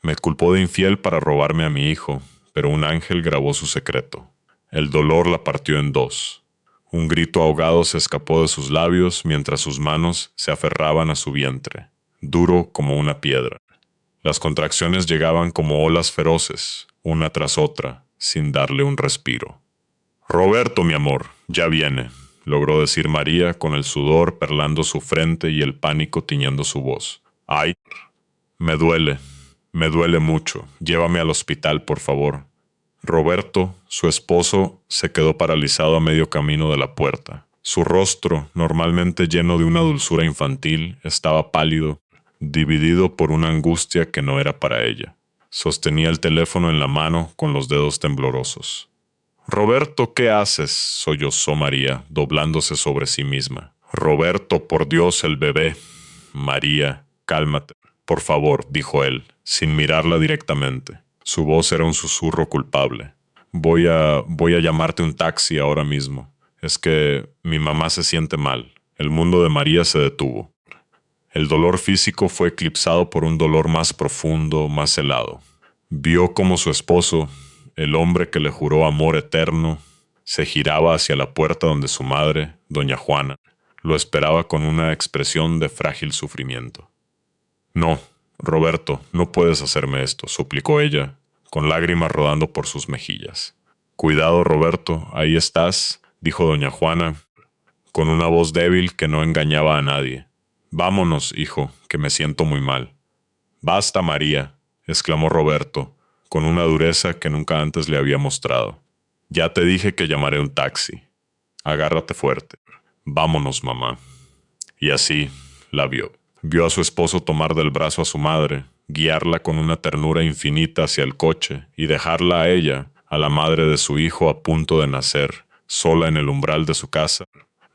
Me culpó de infiel para robarme a mi hijo, pero un ángel grabó su secreto. El dolor la partió en dos. Un grito ahogado se escapó de sus labios mientras sus manos se aferraban a su vientre, duro como una piedra. Las contracciones llegaban como olas feroces, una tras otra, sin darle un respiro. «Roberto, mi amor, ya viene», logró decir María con el sudor perlando su frente y el pánico tiñendo su voz. «Ay, me duele mucho. Llévame al hospital, por favor». Roberto, su esposo, se quedó paralizado a medio camino de la puerta. Su rostro, normalmente lleno de una dulzura infantil, estaba pálido, dividido por una angustia que no era para ella. Sostenía el teléfono en la mano con los dedos temblorosos. «Roberto, ¿qué haces?», sollozó María, doblándose sobre sí misma. «Roberto, por Dios, el bebé». «María, cálmate. Por favor», dijo él, sin mirarla directamente. Su voz era un susurro culpable. Voy a llamarte un taxi ahora mismo. Es que mi mamá se siente mal». El mundo de María se detuvo. El dolor físico fue eclipsado por un dolor más profundo, más helado. Vio cómo su esposo, el hombre que le juró amor eterno, se giraba hacia la puerta donde su madre, doña Juana, lo esperaba con una expresión de frágil sufrimiento. «No, Roberto, no puedes hacerme esto», suplicó ella, con lágrimas rodando por sus mejillas. «Cuidado, Roberto, ahí estás», dijo doña Juana, con una voz débil que no engañaba a nadie. «Vámonos, hijo, que me siento muy mal». «Basta, María», exclamó Roberto, con una dureza que nunca antes le había mostrado. «Ya te dije que llamaré un taxi. Agárrate fuerte. Vámonos, mamá». Y así la vio. Vio a su esposo tomar del brazo a su madre, guiarla con una ternura infinita hacia el coche y dejarla a ella, a la madre de su hijo a punto de nacer, sola en el umbral de su casa,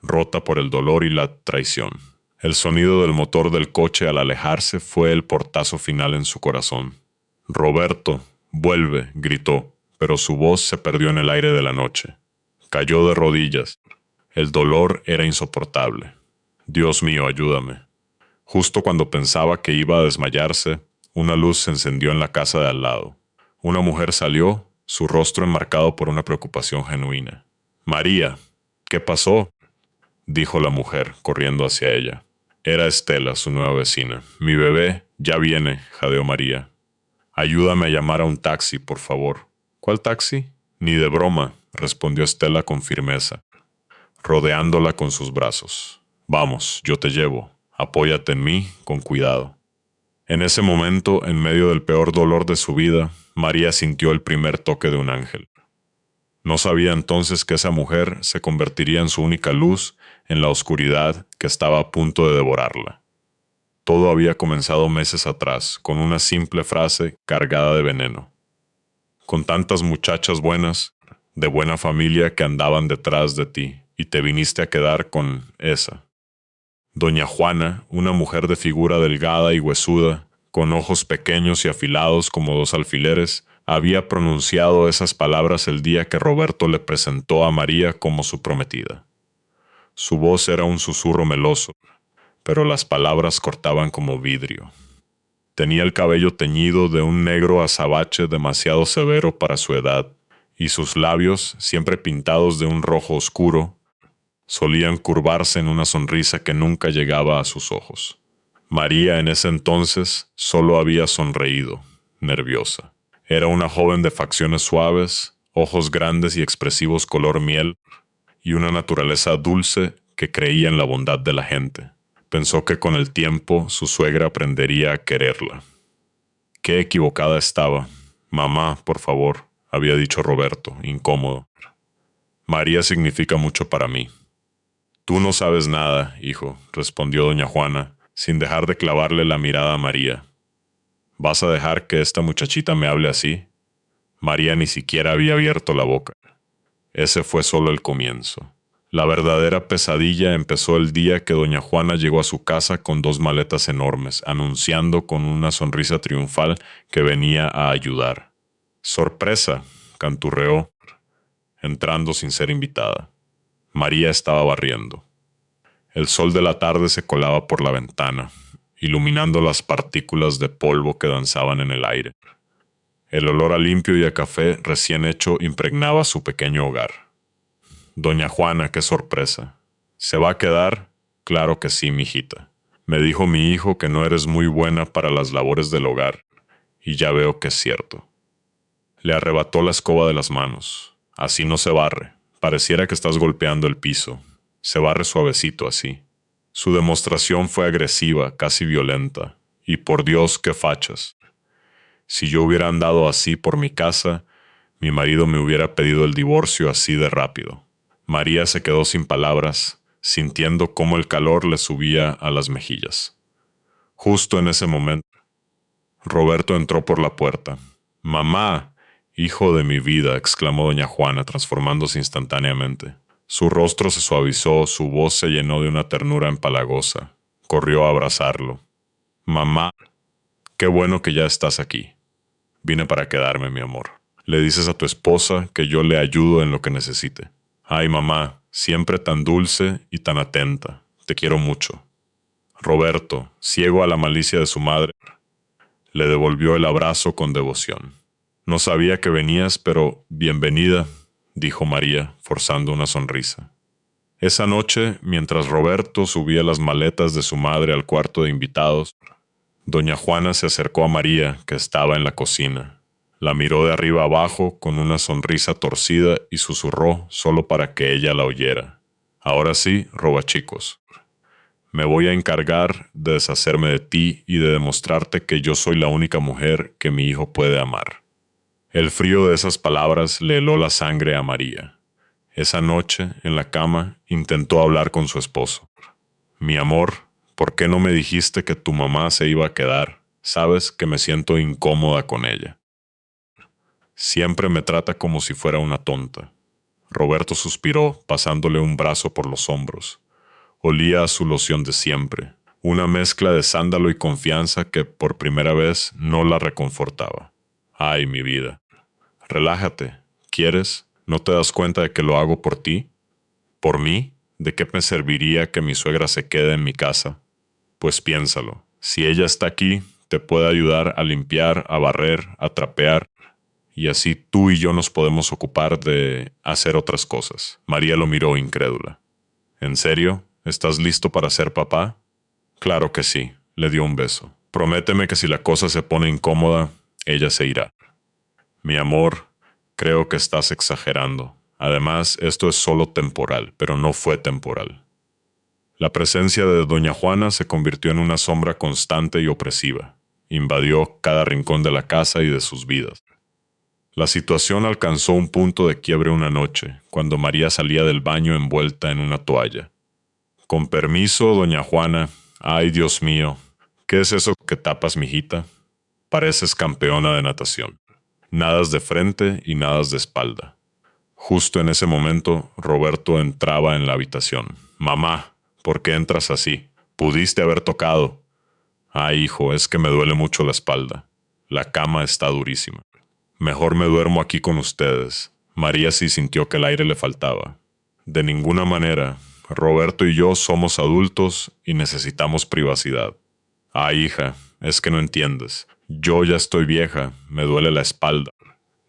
rota por el dolor y la traición. El sonido del motor del coche al alejarse fue el portazo final en su corazón. «Roberto, vuelve», gritó, pero su voz se perdió en el aire de la noche. Cayó de rodillas. El dolor era insoportable. «Dios mío, ayúdame». Justo cuando pensaba que iba a desmayarse, una luz se encendió en la casa de al lado. Una mujer salió, su rostro enmarcado por una preocupación genuina. «María, ¿qué pasó?», dijo la mujer, corriendo hacia ella. Era Estela, su nueva vecina. «Mi bebé ya viene», jadeó María. «Ayúdame a llamar a un taxi, por favor». «¿Cuál taxi?». «Ni de broma», respondió Estela con firmeza, rodeándola con sus brazos. «Vamos, yo te llevo. Apóyate en mí, con cuidado». En ese momento, en medio del peor dolor de su vida, María sintió el primer toque de un ángel. No sabía entonces que esa mujer se convertiría en su única luz en la oscuridad que estaba a punto de devorarla. Todo había comenzado meses atrás, con una simple frase cargada de veneno. Con tantas muchachas buenas, de buena familia que andaban detrás de ti, y te viniste a quedar con esa. Doña Juana, una mujer de figura delgada y huesuda, con ojos pequeños y afilados como dos alfileres, había pronunciado esas palabras el día que Roberto le presentó a María como su prometida. Su voz era un susurro meloso, pero las palabras cortaban como vidrio. Tenía el cabello teñido de un negro azabache demasiado severo para su edad, y sus labios, siempre pintados de un rojo oscuro, solían curvarse en una sonrisa que nunca llegaba a sus ojos. María en ese entonces solo había sonreído, nerviosa. Era una joven de facciones suaves, ojos grandes y expresivos color miel, y una naturaleza dulce que creía en la bondad de la gente. Pensó que con el tiempo su suegra aprendería a quererla. Qué equivocada estaba. «Mamá, por favor», había dicho Roberto, incómodo. «María significa mucho para mí». «Tú no sabes nada, hijo», respondió doña Juana, sin dejar de clavarle la mirada a María. «¿Vas a dejar que esta muchachita me hable así?». María ni siquiera había abierto la boca. Ese fue solo el comienzo. La verdadera pesadilla empezó el día que doña Juana llegó a su casa con dos maletas enormes, anunciando con una sonrisa triunfal que venía a ayudar. «¡Sorpresa!», canturreó, entrando sin ser invitada. María estaba barriendo. El sol de la tarde se colaba por la ventana, iluminando las partículas de polvo que danzaban en el aire. El olor a limpio y a café recién hecho impregnaba su pequeño hogar. Doña Juana, qué sorpresa. ¿Se va a quedar? Claro que sí, mijita. Me dijo mi hijo que no eres muy buena para las labores del hogar, y ya veo que es cierto. Le arrebató la escoba de las manos. Así no se barre. Pareciera que estás golpeando el piso. Se barre suavecito así. Su demostración fue agresiva, casi violenta. Y por Dios, qué fachas. Si yo hubiera andado así por mi casa, mi marido me hubiera pedido el divorcio así de rápido. María se quedó sin palabras, sintiendo cómo el calor le subía a las mejillas. Justo en ese momento, Roberto entró por la puerta. «¡Mamá! Hijo de mi vida», exclamó doña Juana, transformándose instantáneamente. Su rostro se suavizó, su voz se llenó de una ternura empalagosa. Corrió a abrazarlo. «Mamá, qué bueno que ya estás aquí. Vine para quedarme, mi amor. Le dices a tu esposa que yo le ayudo en lo que necesite. Ay, mamá, siempre tan dulce y tan atenta. Te quiero mucho». Roberto, ciego a la malicia de su madre, le devolvió el abrazo con devoción. «No sabía que venías, pero bienvenida», dijo María, forzando una sonrisa. Esa noche, mientras Roberto subía las maletas de su madre al cuarto de invitados, doña Juana se acercó a María, que estaba en la cocina. La miró de arriba abajo con una sonrisa torcida y susurró solo para que ella la oyera. «Ahora sí, robachicos. Me voy a encargar de deshacerme de ti y de demostrarte que yo soy la única mujer que mi hijo puede amar». El frío de esas palabras le heló la sangre a María. Esa noche, en la cama, intentó hablar con su esposo. «Mi amor, ¿por qué no me dijiste que tu mamá se iba a quedar? Sabes que me siento incómoda con ella. Siempre me trata como si fuera una tonta». Roberto suspiró, pasándole un brazo por los hombros. Olía a su loción de siempre, una mezcla de sándalo y confianza que por primera vez no la reconfortaba. «Ay, mi vida. Relájate. ¿Quieres? ¿No te das cuenta de que lo hago por ti? ¿Por mí? ¿De qué me serviría que mi suegra se quede en mi casa? Pues piénsalo. Si ella está aquí, te puede ayudar a limpiar, a barrer, a trapear, y así tú y yo nos podemos ocupar de hacer otras cosas». María lo miró incrédula. «¿En serio? ¿Estás listo para ser papá?» «Claro que sí», le dio un beso. «Prométeme que si la cosa se pone incómoda, ella se irá». «Mi amor, creo que estás exagerando. Además, esto es solo temporal», pero no fue temporal. La presencia de doña Juana se convirtió en una sombra constante y opresiva. Invadió cada rincón de la casa y de sus vidas. La situación alcanzó un punto de quiebre una noche, cuando María salía del baño envuelta en una toalla. «Con permiso, doña Juana. Ay, Dios mío. ¿Qué es eso que tapas, mijita? Pareces campeona de natación. Nadas de frente y nadas de espalda». Justo en ese momento, Roberto entraba en la habitación. «Mamá, ¿por qué entras así? Pudiste haber tocado». «Ay, hijo, es que me duele mucho la espalda. La cama está durísima. Mejor me duermo aquí con ustedes». María sí sintió que el aire le faltaba. «De ninguna manera. Roberto y yo somos adultos y necesitamos privacidad». «Ay, hija, es que no entiendes. Yo ya estoy vieja, me duele la espalda.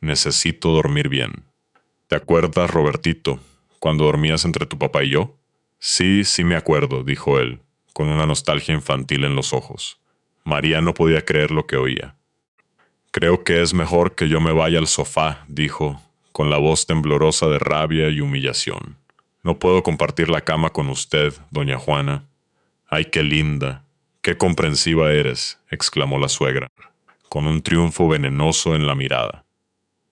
Necesito dormir bien». «¿Te acuerdas, Robertito, cuando dormías entre tu papá y yo?» «Sí, sí me acuerdo», dijo él, con una nostalgia infantil en los ojos. María no podía creer lo que oía. «Creo que es mejor que yo me vaya al sofá», dijo, con la voz temblorosa de rabia y humillación. «No puedo compartir la cama con usted, doña Juana». «Ay, qué linda, qué comprensiva eres», exclamó la suegra, con un triunfo venenoso en la mirada.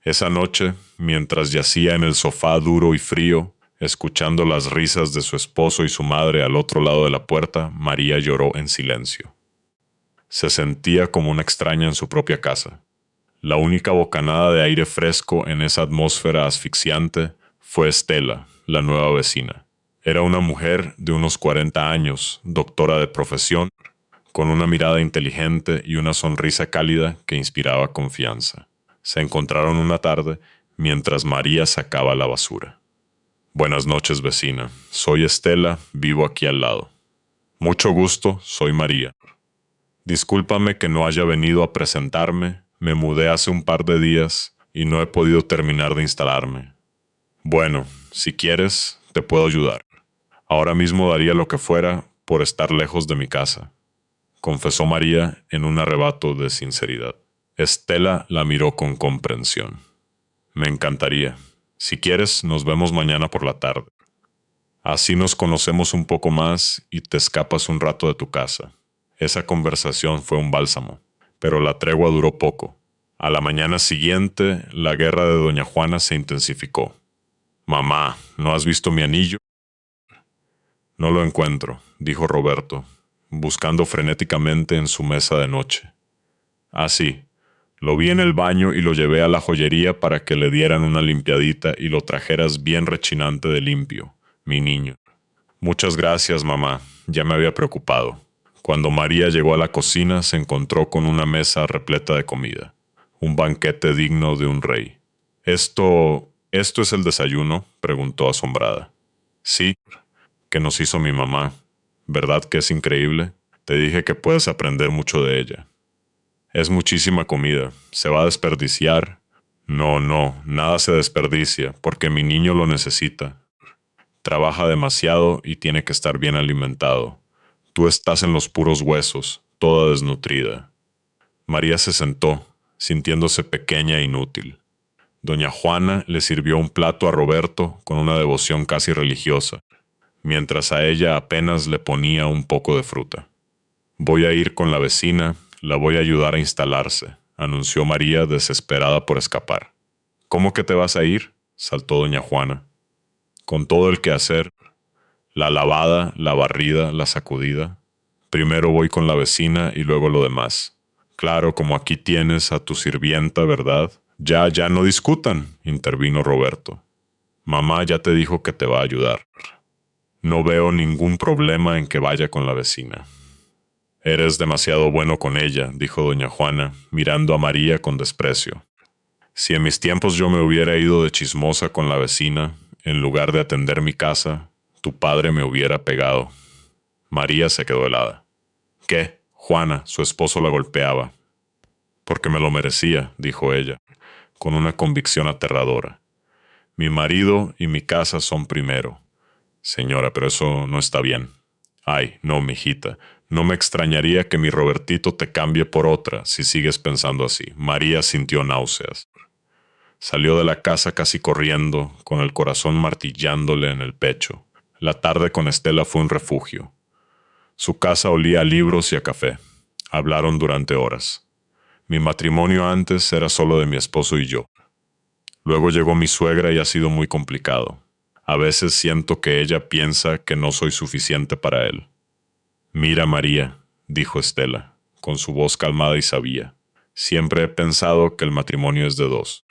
Esa noche, mientras yacía en el sofá duro y frío, escuchando las risas de su esposo y su madre al otro lado de la puerta, María lloró en silencio. Se sentía como una extraña en su propia casa. La única bocanada de aire fresco en esa atmósfera asfixiante fue Estela, la nueva vecina. Era una mujer de unos 40 años, doctora de profesión, con una mirada inteligente y una sonrisa cálida que inspiraba confianza. Se encontraron una tarde mientras María sacaba la basura. «Buenas noches, vecina. Soy Estela, vivo aquí al lado». «Mucho gusto, soy María». Discúlpame que no haya venido a presentarme, me mudé hace un par de días y no he podido terminar de instalarme. Bueno, si quieres, te puedo ayudar. Ahora mismo daría lo que fuera por estar lejos de mi casa, confesó María en un arrebato de sinceridad. Estela la miró con comprensión. Me encantaría. Si quieres, nos vemos mañana por la tarde. Así nos conocemos un poco más y te escapas un rato de tu casa. Esa conversación fue un bálsamo, pero la tregua duró poco. A la mañana siguiente, la guerra de doña Juana se intensificó. Mamá, ¿no has visto mi anillo? No lo encuentro, dijo Roberto, buscando frenéticamente en su mesa de noche. Ah, sí, lo vi en el baño y lo llevé a la joyería para que le dieran una limpiadita y lo trajeras bien rechinante de limpio, mi niño. Muchas gracias, mamá, ya me había preocupado. Cuando María llegó a la cocina se encontró con una mesa repleta de comida, un banquete digno de un rey. ¿Esto es el desayuno?, preguntó asombrada. Sí, que nos hizo mi mamá. ¿Verdad que es increíble? Te dije que puedes aprender mucho de ella. Es muchísima comida. ¿Se va a desperdiciar? No, nada se desperdicia, porque mi niño lo necesita. Trabaja demasiado y tiene que estar bien alimentado. Tú estás en los puros huesos, toda desnutrida. María se sentó, sintiéndose pequeña e inútil. Doña Juana le sirvió un plato a Roberto con una devoción casi religiosa, mientras a ella apenas le ponía un poco de fruta. Voy a ir con la vecina, la voy a ayudar a instalarse, anunció María desesperada por escapar. ¿Cómo que te vas a ir?, saltó doña Juana. Con todo el quehacer, la lavada, la barrida, la sacudida. Primero voy con la vecina y luego lo demás. Claro, como aquí tienes a tu sirvienta, ¿verdad? Ya no discutan, intervino Roberto. Mamá ya te dijo que te va a ayudar. No veo ningún problema en que vaya con la vecina. Eres demasiado bueno con ella, dijo doña Juana, mirando a María con desprecio. Si en mis tiempos yo me hubiera ido de chismosa con la vecina, en lugar de atender mi casa, tu padre me hubiera pegado. María se quedó helada. ¿Qué? Juana, su esposo la golpeaba. Porque me lo merecía, dijo ella, con una convicción aterradora. Mi marido y mi casa son primero. Señora, pero eso no está bien. Ay, no, mijita, no me extrañaría que mi Robertito te cambie por otra si sigues pensando así. María sintió náuseas. Salió de la casa casi corriendo, con el corazón martillándole en el pecho. La tarde con Estela fue un refugio. Su casa olía a libros y a café. Hablaron durante horas. Mi matrimonio antes era solo de mi esposo y yo. Luego llegó mi suegra y ha sido muy complicado. A veces siento que ella piensa que no soy suficiente para él. Mira, María, dijo Estela, con su voz calmada y sabia. Siempre he pensado que el matrimonio es de dos.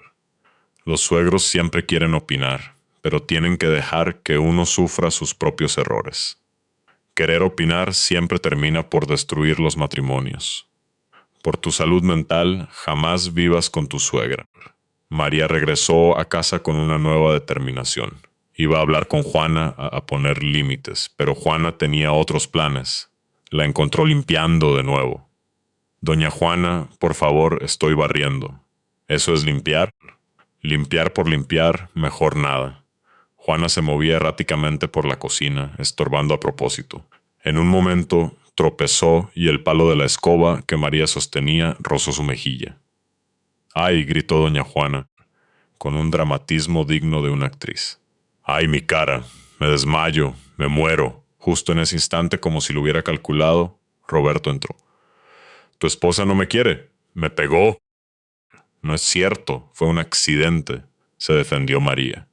Los suegros siempre quieren opinar, pero tienen que dejar que uno sufra sus propios errores. Querer opinar siempre termina por destruir los matrimonios. Por tu salud mental, jamás vivas con tu suegra. María regresó a casa con una nueva determinación. Iba a hablar con Juana a poner límites, pero Juana tenía otros planes. La encontró limpiando de nuevo. Doña Juana, por favor, estoy barriendo. ¿Eso es limpiar? Limpiar por limpiar, mejor nada. Juana se movía erráticamente por la cocina, estorbando a propósito. En un momento tropezó y el palo de la escoba que María sostenía rozó su mejilla. ¡Ay!, gritó doña Juana, con un dramatismo digno de una actriz. ¡Ay, mi cara! Me desmayo, me muero. Justo en ese instante, como si lo hubiera calculado, Roberto entró. «Tu esposa no me quiere. Me pegó». «No es cierto, fue un accidente», se defendió María.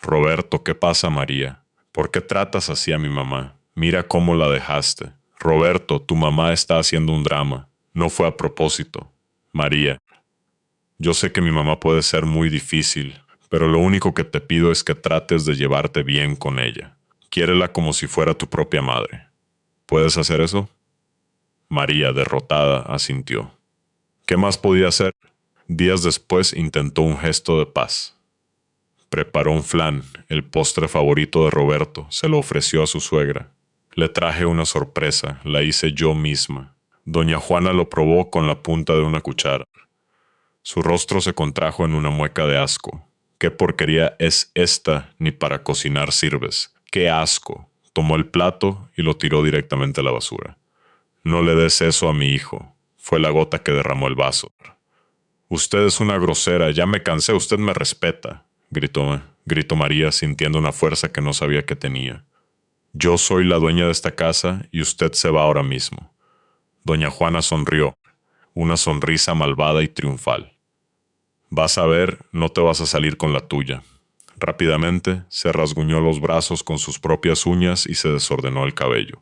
«Roberto, ¿qué pasa, María? ¿Por qué tratas así a mi mamá? Mira cómo la dejaste. Roberto, tu mamá está haciendo un drama. No fue a propósito. María, yo sé que mi mamá puede ser muy difícil, pero lo único que te pido es que trates de llevarte bien con ella. Quiérela como si fuera tu propia madre. ¿Puedes hacer eso?» María, derrotada, asintió. ¿Qué más podía hacer? Días después intentó un gesto de paz. Preparó un flan, el postre favorito de Roberto, se lo ofreció a su suegra. Le traje una sorpresa, la hice yo misma. Doña Juana lo probó con la punta de una cuchara. Su rostro se contrajo en una mueca de asco. ¿Qué porquería es esta? Ni para cocinar sirves. ¡Qué asco! Tomó el plato y lo tiró directamente a la basura. No le des eso a mi hijo. Fue la gota que derramó el vaso. Usted es una grosera, ya me cansé, usted me respeta, gritó María, sintiendo una fuerza que no sabía que tenía. Yo soy la dueña de esta casa y usted se va ahora mismo. Doña Juana sonrió, una sonrisa malvada y triunfal. Vas a ver, no te vas a salir con la tuya. Rápidamente se rasguñó los brazos con sus propias uñas y se desordenó el cabello.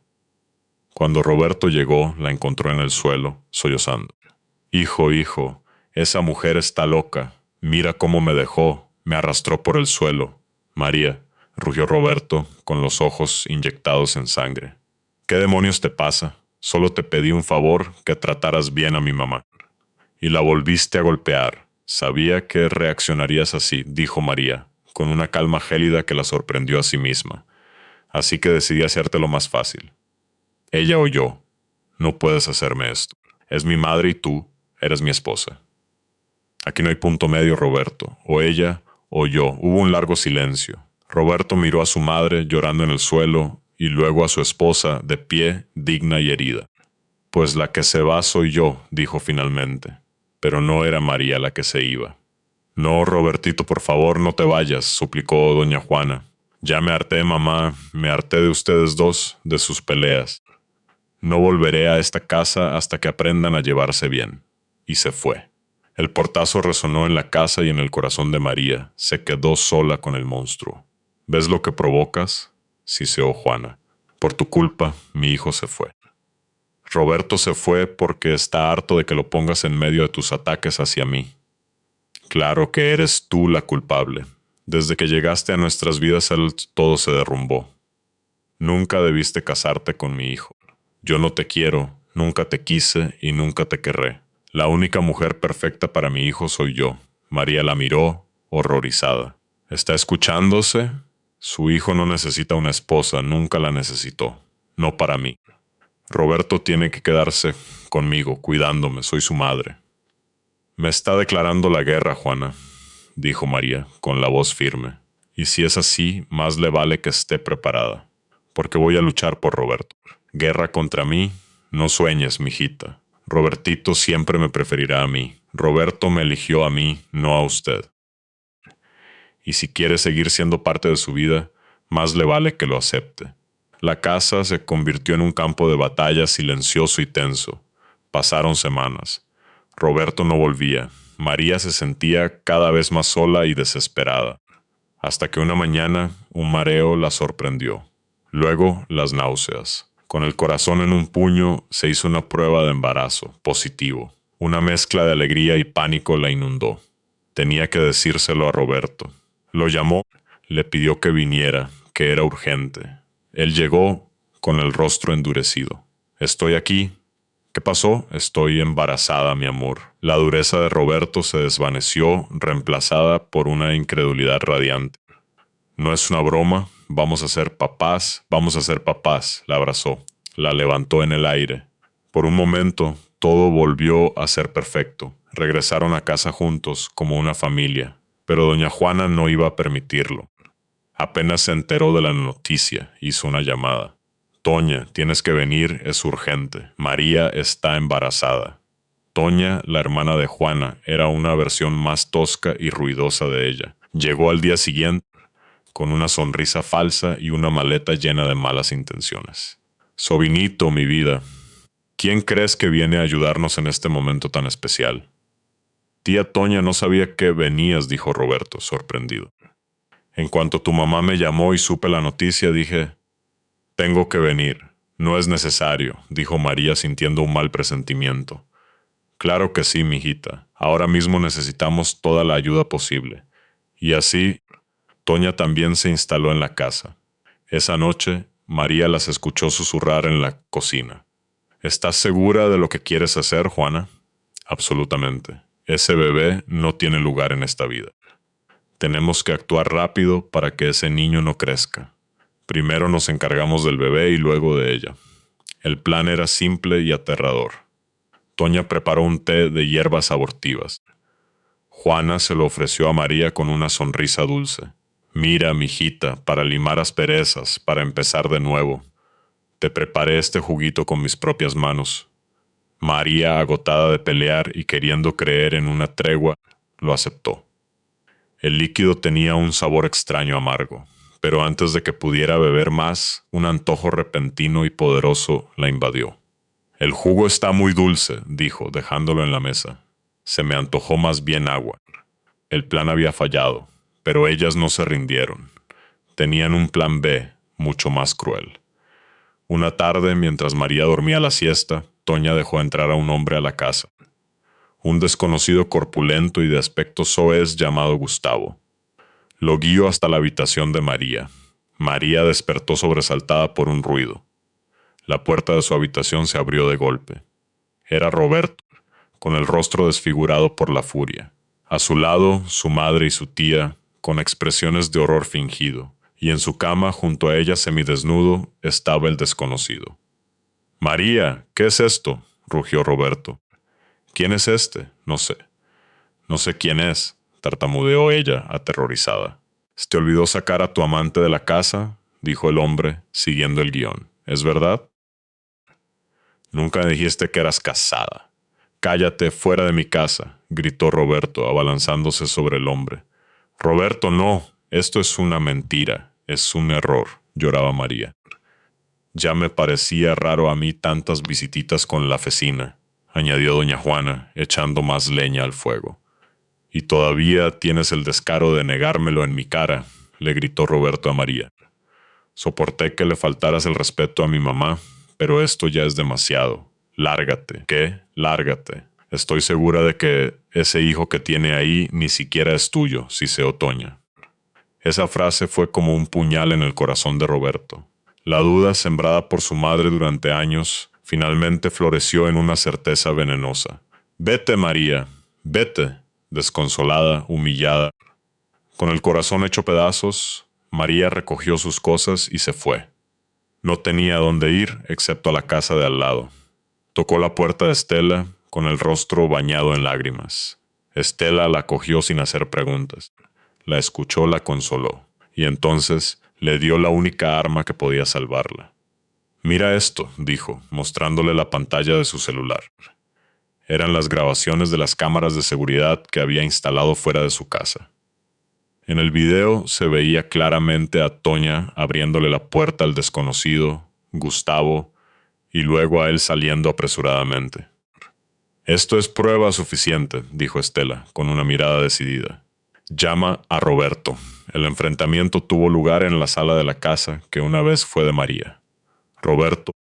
Cuando Roberto llegó, la encontró en el suelo, sollozando. Hijo, hijo, esa mujer está loca. Mira cómo me dejó, me arrastró por el suelo. María, rugió Roberto, con los ojos inyectados en sangre. ¿Qué demonios te pasa? Solo te pedí un favor, que trataras bien a mi mamá. Y la volviste a golpear. Sabía que reaccionarías así, dijo María, con una calma gélida que la sorprendió a sí misma. Así que decidí hacértelo más fácil. Ella o yo. No puedes hacerme esto. Es mi madre y tú eres mi esposa. Aquí no hay punto medio, Roberto. O ella o yo. Hubo un largo silencio. Roberto miró a su madre llorando en el suelo y luego a su esposa de pie, digna y herida. Pues la que se va soy yo, dijo finalmente. Pero no era María la que se iba. No, Robertito, por favor, no te vayas, suplicó doña Juana. Ya me harté, mamá, me harté de ustedes dos, de sus peleas. No volveré a esta casa hasta que aprendan a llevarse bien. Y se fue. El portazo resonó en la casa y en el corazón de María. Se quedó sola con el monstruo. ¿Ves lo que provocas? Siseó Juana. Por tu culpa, mi hijo se fue. Roberto se fue porque está harto de que lo pongas en medio de tus ataques hacia mí. Claro que eres tú la culpable. Desde que llegaste a nuestras vidas todo se derrumbó. Nunca debiste casarte con mi hijo. Yo no te quiero, nunca te quise y nunca te querré. La única mujer perfecta para mi hijo soy yo. María la miró, horrorizada. ¿Está escuchándose? Su hijo no necesita una esposa, nunca la necesitó. No para mí. Roberto tiene que quedarse conmigo, cuidándome, soy su madre. Me está declarando la guerra, Juana, dijo María, con la voz firme. Y si es así, más le vale que esté preparada, porque voy a luchar por Roberto. Guerra contra mí, no sueñes, mijita. Robertito siempre me preferirá a mí. Roberto me eligió a mí, no a usted. Y si quiere seguir siendo parte de su vida, más le vale que lo acepte. La casa se convirtió en un campo de batalla silencioso y tenso. Pasaron semanas. Roberto no volvía. María se sentía cada vez más sola y desesperada. Hasta que una mañana un mareo la sorprendió. Luego las náuseas. Con el corazón en un puño se hizo una prueba de embarazo, positivo. Una mezcla de alegría y pánico la inundó. Tenía que decírselo a Roberto. Lo llamó, le pidió que viniera, que era urgente. Él llegó con el rostro endurecido. Estoy aquí. ¿Qué pasó? Estoy embarazada, mi amor. La dureza de Roberto se desvaneció, reemplazada por una incredulidad radiante. No es una broma, vamos a ser papás, la abrazó. La levantó en el aire. Por un momento, todo volvió a ser perfecto. Regresaron a casa juntos, como una familia. Pero doña Juana no iba a permitirlo. Apenas se enteró de la noticia, hizo una llamada. Toña, tienes que venir, es urgente. María está embarazada. Toña, la hermana de Juana, era una versión más tosca y ruidosa de ella. Llegó al día siguiente con una sonrisa falsa y una maleta llena de malas intenciones. Sobrinito, mi vida, ¿quién crees que viene a ayudarnos en este momento tan especial? Tía Toña, no sabía que venías, dijo Roberto, sorprendido. En cuanto tu mamá me llamó y supe la noticia, dije, tengo que venir. No es necesario, dijo María sintiendo un mal presentimiento. Claro que sí, mijita. Ahora mismo necesitamos toda la ayuda posible. Y así, Toña también se instaló en la casa. Esa noche, María las escuchó susurrar en la cocina. ¿Estás segura de lo que quieres hacer, Juana? Absolutamente. Ese bebé no tiene lugar en esta vida. Tenemos que actuar rápido para que ese niño no crezca. Primero nos encargamos del bebé y luego de ella. El plan era simple y aterrador. Toña preparó un té de hierbas abortivas. Juana se lo ofreció a María con una sonrisa dulce. Mira, mijita, para limar asperezas, para empezar de nuevo. Te preparé este juguito con mis propias manos. María, agotada de pelear y queriendo creer en una tregua, lo aceptó. El líquido tenía un sabor extraño amargo, pero antes de que pudiera beber más, un antojo repentino y poderoso la invadió. El jugo está muy dulce, dijo, dejándolo en la mesa. Se me antojó más bien agua. El plan había fallado, pero ellas no se rindieron. Tenían un plan B, mucho más cruel. Una tarde, mientras María dormía la siesta, Toña dejó entrar a un hombre a la casa. Un desconocido corpulento y de aspecto soez llamado Gustavo. Lo guió hasta la habitación de María. María despertó sobresaltada por un ruido. La puerta de su habitación se abrió de golpe. Era Roberto, con el rostro desfigurado por la furia. A su lado, su madre y su tía, con expresiones de horror fingido, y en su cama, junto a ella semidesnudo, estaba el desconocido. «María, ¿qué es esto?», rugió Roberto. «¿Quién es este? No sé». «No sé quién es», tartamudeó ella, aterrorizada. «¿Se te olvidó sacar a tu amante de la casa?», dijo el hombre, siguiendo el guión. «¿Es verdad?». «Nunca me dijiste que eras casada». «Cállate, fuera de mi casa», gritó Roberto, abalanzándose sobre el hombre. «Roberto, no, esto es una mentira, es un error», lloraba María. «Ya me parecía raro a mí tantas visititas con la vecina», añadió doña Juana, echando más leña al fuego. «Y todavía tienes el descaro de negármelo en mi cara», le gritó Roberto a María. «Soporté que le faltaras el respeto a mi mamá, pero esto ya es demasiado. Lárgate». «¿Qué? Lárgate. Estoy segura de que ese hijo que tiene ahí ni siquiera es tuyo», siseó Toña. Esa frase fue como un puñal en el corazón de Roberto. La duda, sembrada por su madre durante años, finalmente floreció en una certeza venenosa. «Vete, María, vete», desconsolada, humillada. Con el corazón hecho pedazos, María recogió sus cosas y se fue. No tenía dónde ir excepto a la casa de al lado. Tocó la puerta de Estela, con el rostro bañado en lágrimas. Estela la acogió sin hacer preguntas. La escuchó, la consoló, y entonces le dio la única arma que podía salvarla. «Mira esto», dijo, mostrándole la pantalla de su celular. Eran las grabaciones de las cámaras de seguridad que había instalado fuera de su casa. En el video se veía claramente a Toña abriéndole la puerta al desconocido, Gustavo, y luego a él saliendo apresuradamente. «Esto es prueba suficiente», dijo Estela, con una mirada decidida. «Llama a Roberto». El enfrentamiento tuvo lugar en la sala de la casa que una vez fue de María. «Roberto».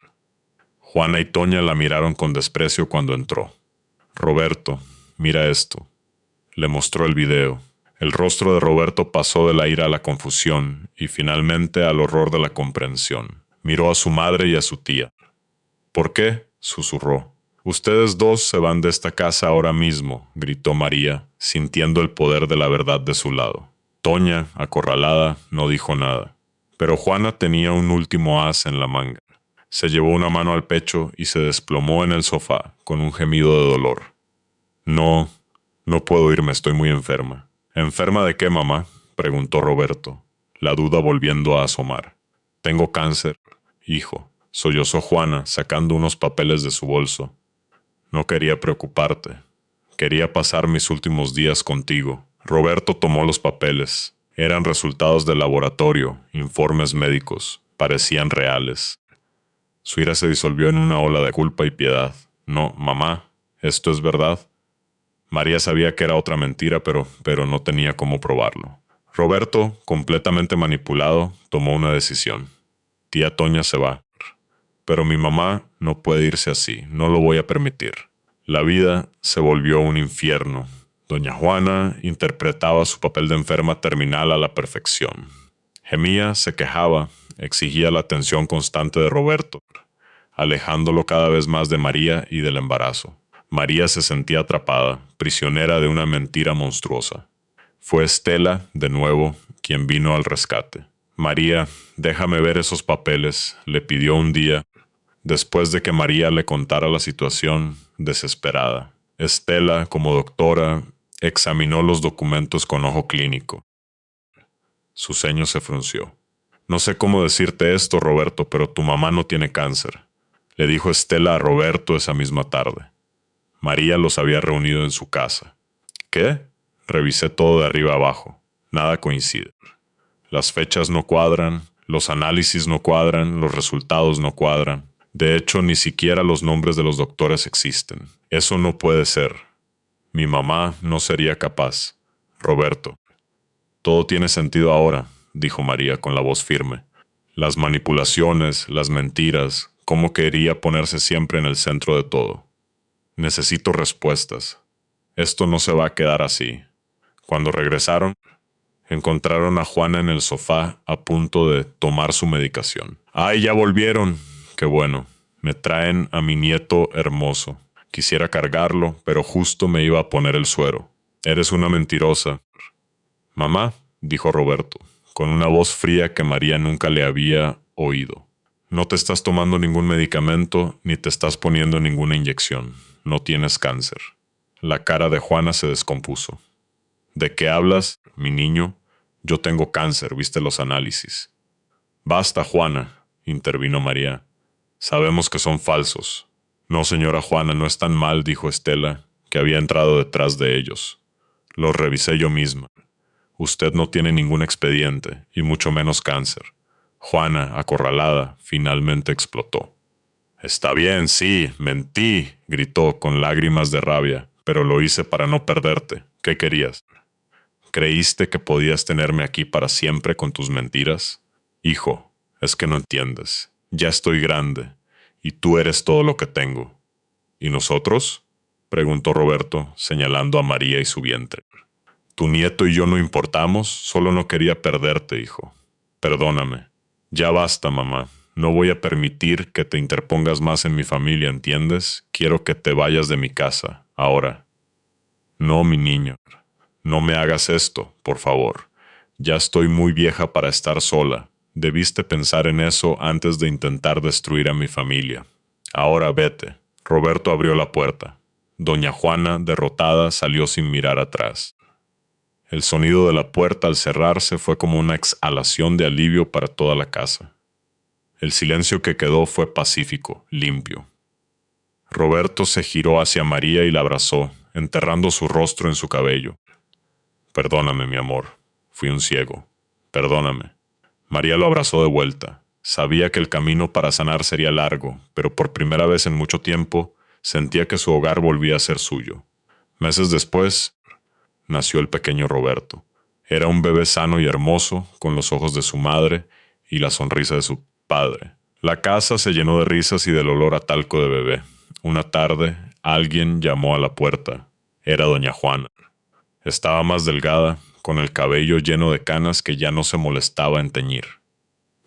Juana y Toña la miraron con desprecio cuando entró. «Roberto, mira esto». Le mostró el video. El rostro de Roberto pasó de la ira a la confusión y finalmente al horror de la comprensión. Miró a su madre y a su tía. «¿Por qué?», susurró. «Ustedes dos se van de esta casa ahora mismo», gritó María, sintiendo el poder de la verdad de su lado. Toña, acorralada, no dijo nada. Pero Juana tenía un último as en la manga. Se llevó una mano al pecho y se desplomó en el sofá, con un gemido de dolor. «No, no puedo irme, estoy muy enferma». «¿Enferma de qué, mamá?», preguntó Roberto, la duda volviendo a asomar. «Tengo cáncer, hijo», sollozó Juana, sacando unos papeles de su bolso. «No quería preocuparte. Quería pasar mis últimos días contigo». Roberto tomó los papeles. Eran resultados del laboratorio, informes médicos. Parecían reales. Su ira se disolvió en una ola de culpa y piedad. «No, mamá, ¿esto es verdad?». María sabía que era otra mentira, pero no tenía cómo probarlo. Roberto, completamente manipulado, tomó una decisión. «Tía Toña se va. Pero mi mamá no puede irse así, no lo voy a permitir». La vida se volvió un infierno. Doña Juana interpretaba su papel de enferma terminal a la perfección. Gemía, se quejaba, exigía la atención constante de Roberto, alejándolo cada vez más de María y del embarazo. María se sentía atrapada, prisionera de una mentira monstruosa. Fue Estela, de nuevo, quien vino al rescate. «María, déjame ver esos papeles», le pidió un día. Después de que María le contara la situación, desesperada, Estela, como doctora, examinó los documentos con ojo clínico. Su ceño se frunció. No sé cómo decirte esto, Roberto, pero tu mamá no tiene cáncer, le dijo Estela a Roberto esa misma tarde. María los había reunido en su casa. ¿Qué? Revisé todo de arriba abajo. Nada coincide. Las fechas no cuadran, los análisis no cuadran, los resultados no cuadran. De hecho, ni siquiera los nombres de los doctores existen. Eso no puede ser. Mi mamá no sería capaz. Roberto. Todo tiene sentido ahora, dijo María con la voz firme. Las manipulaciones, las mentiras, cómo quería ponerse siempre en el centro de todo. Necesito respuestas. Esto no se va a quedar así. Cuando regresaron, encontraron a Juana en el sofá a punto de tomar su medicación. ¡Ay, ya volvieron! ¡Qué bueno! Me traen a mi nieto hermoso. Quisiera cargarlo, pero justo me iba a poner el suero. Eres una mentirosa. Mamá, dijo Roberto, con una voz fría que María nunca le había oído. No te estás tomando ningún medicamento ni te estás poniendo ninguna inyección. No tienes cáncer. La cara de Juana se descompuso. ¿De qué hablas, mi niño? Yo tengo cáncer, viste los análisis. Basta, Juana, intervino María. Sabemos que son falsos. No, señora Juana, no es tan mal, dijo Estela, que había entrado detrás de ellos. Los revisé yo misma. Usted no tiene ningún expediente, y mucho menos cáncer. Juana, acorralada, finalmente explotó. Está bien, sí, mentí, gritó con lágrimas de rabia, pero lo hice para no perderte. ¿Qué querías? ¿Creíste que podías tenerme aquí para siempre con tus mentiras? Hijo, es que no entiendes. Ya estoy grande, y tú eres todo lo que tengo. ¿Y nosotros? Preguntó Roberto, señalando a María y su vientre. Tu nieto y yo no importamos, solo no quería perderte, hijo. Perdóname. Ya basta, mamá. No voy a permitir que te interpongas más en mi familia, ¿entiendes? Quiero que te vayas de mi casa, ahora. No, mi niño. No me hagas esto, por favor. Ya estoy muy vieja para estar sola. Debiste pensar en eso antes de intentar destruir a mi familia. Ahora vete. Roberto abrió la puerta. Doña Juana, derrotada, salió sin mirar atrás. El sonido de la puerta al cerrarse fue como una exhalación de alivio para toda la casa. El silencio que quedó fue pacífico, limpio. Roberto se giró hacia María y la abrazó, enterrando su rostro en su cabello. Perdóname, mi amor. Fui un ciego. Perdóname. María lo abrazó de vuelta. Sabía que el camino para sanar sería largo, pero por primera vez en mucho tiempo sentía que su hogar volvía a ser suyo. Meses después, nació el pequeño Roberto. Era un bebé sano y hermoso, con los ojos de su madre y la sonrisa de su padre. La casa se llenó de risas y del olor a talco de bebé. Una tarde, alguien llamó a la puerta. Era doña Juana. Estaba más delgada, con el cabello lleno de canas que ya no se molestaba en teñir.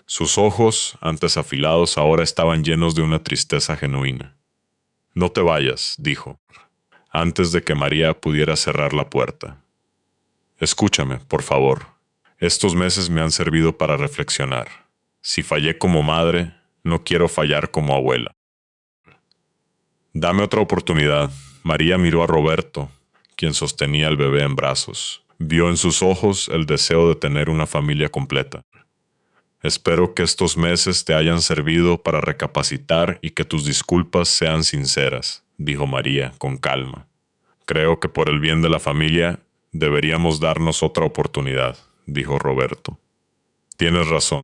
Sus ojos, antes afilados, ahora estaban llenos de una tristeza genuina. No te vayas, dijo, antes de que María pudiera cerrar la puerta. Escúchame, por favor. Estos meses me han servido para reflexionar. Si fallé como madre, no quiero fallar como abuela. Dame otra oportunidad. María miró a Roberto, quien sostenía al bebé en brazos. Vio en sus ojos el deseo de tener una familia completa. Espero que estos meses te hayan servido para recapacitar y que tus disculpas sean sinceras, dijo María con calma. Creo que por el bien de la familia deberíamos darnos otra oportunidad, dijo Roberto. Tienes razón,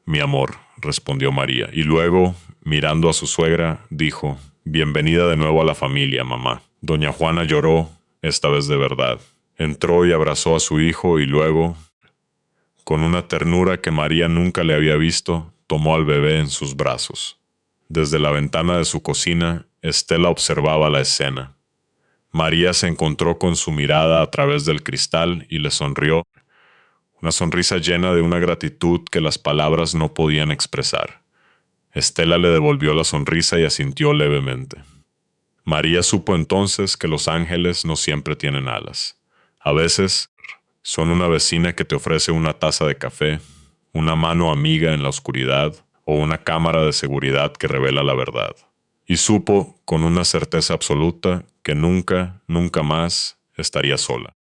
mi amor, respondió María, y luego, mirando a su suegra, dijo, bienvenida de nuevo a la familia, mamá. Doña Juana lloró, esta vez de verdad. Entró y abrazó a su hijo y luego, con una ternura que María nunca le había visto, tomó al bebé en sus brazos. Desde la ventana de su cocina, Estela observaba la escena. María se encontró con su mirada a través del cristal y le sonrió, una sonrisa llena de una gratitud que las palabras no podían expresar. Estela le devolvió la sonrisa y asintió levemente. María supo entonces que los ángeles no siempre tienen alas. A veces son una vecina que te ofrece una taza de café, una mano amiga en la oscuridad o una cámara de seguridad que revela la verdad. Y supo con una certeza absoluta que nunca, nunca más estaría sola.